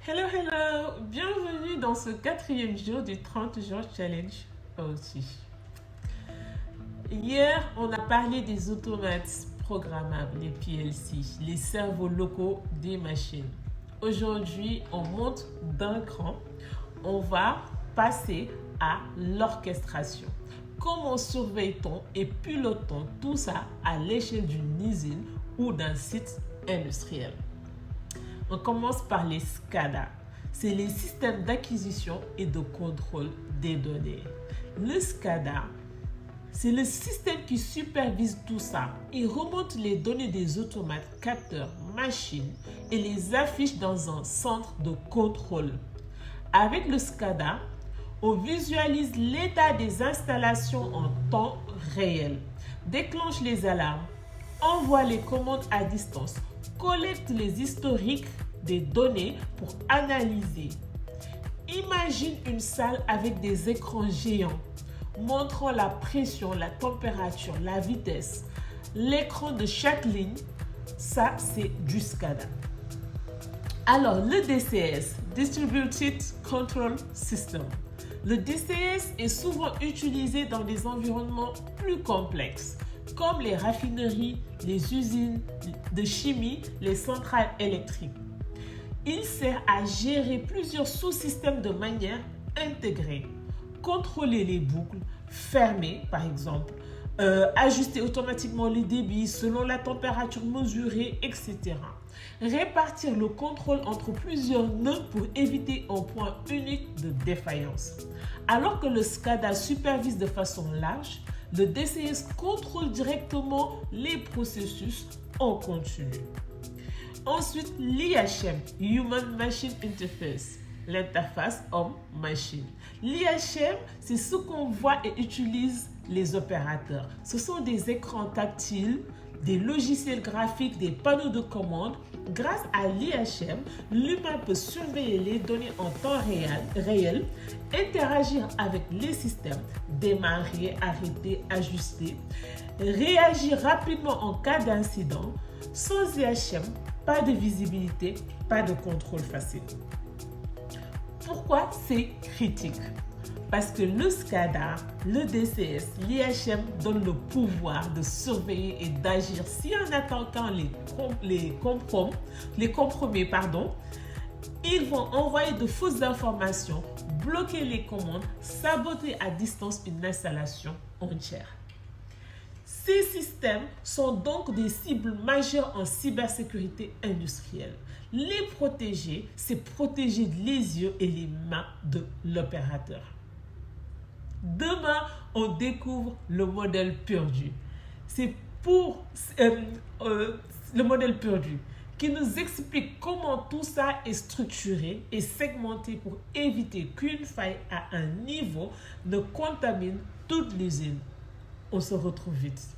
Hello, hello! Bienvenue dans ce 4e jour du 30 jours challenge aussi. Hier, on a parlé des automates programmables, les PLC, les cerveaux locaux des machines. Aujourd'hui, on monte d'un cran. On va passer à l'orchestration. Comment surveille-t-on et pilote-t-on tout ça à l'échelle d'une usine ou d'un site industriel? On commence par les SCADA. C'est les systèmes d'acquisition et de contrôle des données. Le SCADA, c'est le système qui supervise tout ça. Il remonte les données des automates, capteurs, machines et les affiche dans un centre de contrôle. Avec le SCADA, on visualise l'état des installations en temps réel, déclenche les alarmes, envoie les commandes à distance, collecte les historiques des données pour analyser. Imagine une salle avec des écrans géants montrant la pression, la température, la vitesse, l'écran de chaque ligne. Ça, c'est du SCADA. Alors, le DCS, Distributed Control System. Le DCS est souvent utilisé dans des environnements plus complexes, comme les raffineries, les usines de chimie, les centrales électriques. Il sert à gérer plusieurs sous-systèmes de manière intégrée. Contrôler les boucles, fermer par exemple, ajuster automatiquement les débits selon la température mesurée, etc. Répartir le contrôle entre plusieurs nœuds pour éviter un point unique de défaillance. Alors que le SCADA supervise de façon large, le DCS contrôle directement les processus en continu. Ensuite, l'IHM, Human Machine Interface, l'interface homme-machine. L'IHM, c'est ce qu'on voit et utilise les opérateurs. Ce sont des écrans tactiles, des logiciels graphiques, des panneaux de commande. Grâce à l'IHM, l'humain peut surveiller les données en temps réel, interagir avec les systèmes, démarrer, arrêter, ajuster, réagir rapidement en cas d'incident. Sans IHM, pas de visibilité, pas de contrôle facile. Pourquoi c'est critique? Parce que le SCADA, le DCS, l'IHM donnent le pouvoir de surveiller et d'agir si un attaquant les compromet, ils vont envoyer de fausses informations, bloquer les commandes, saboter à distance une installation entière. Ces systèmes sont donc des cibles majeures en cybersécurité industrielle. Les protéger, c'est protéger les yeux et les mains de l'opérateur. Demain, on découvre le modèle perdu. C'est pour le modèle perdu qui nous explique comment tout ça est structuré et segmenté pour éviter qu'une faille à un niveau ne contamine toute l'usine. On se retrouve vite.